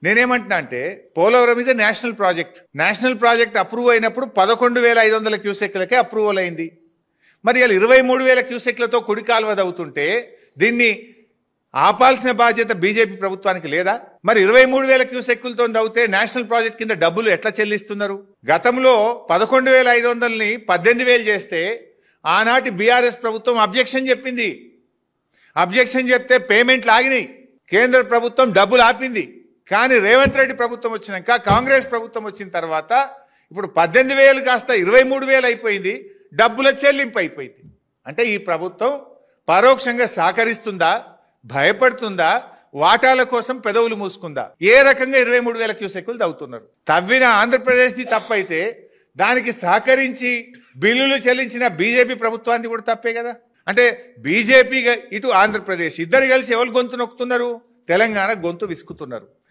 నేనేమంటున్నా అంటే Polavaram is a national project approve అయినప్పుడు 11,500 క్యూసెక్లకే అప్రూవల్ అయింది. మరి ఇలా 23,000 క్యూసెక్లతో కుడి కాలువ దవ్వుతుంటే దీన్ని ఆపాల్సిన బాధ్యత బీజేపీ ప్రభుత్వానికి లేదా? మరి 23,000 క్యూసెక్కులతో దవ్వుతే నేషనల్ ప్రాజెక్ట్ కింద డబ్బులు ఎట్లా చెల్లిస్తున్నారు? గతంలో 11,500ని 18,000 చేస్తే ఆనాటి బీఆర్ఎస్ ప్రభుత్వం అబ్జెక్షన్ చెప్పింది. అబ్జెక్షన్ చెప్తే పేమెంట్లు ఆగినాయి, కేంద్ర ప్రభుత్వం డబ్బులు ఆపింది. కానీ రేవంత్ రెడ్డి ప్రభుత్వం వచ్చినాక, కాంగ్రెస్ ప్రభుత్వం వచ్చిన తర్వాత ఇప్పుడు 18,000 కాస్త 23,000 అయిపోయింది, డబ్బుల చెల్లింపు అయిపోయింది. అంటే ఈ ప్రభుత్వం పరోక్షంగా సహకరిస్తుందా, భయపడుతుందా, వాటాల కోసం పెదవులు మూసుకుందా? ఏ రకంగా 23,000 క్యూసెక్కులు తవ్వుతున్నారు? తవ్విన ఆంధ్రప్రదేశ్ది తప్పైతే దానికి సహకరించి బిల్లులు చెల్లించిన బీజేపీ ప్రభుత్వాన్ని కూడా తప్పే కదా. అంటే బీజేపీ ఇటు ఆంధ్రప్రదేశ్ ఇద్దరు కలిసి ఎవరు గొంతు నొక్కుతున్నారు? తెలంగాణ గొంతు విసుకుతున్నారు.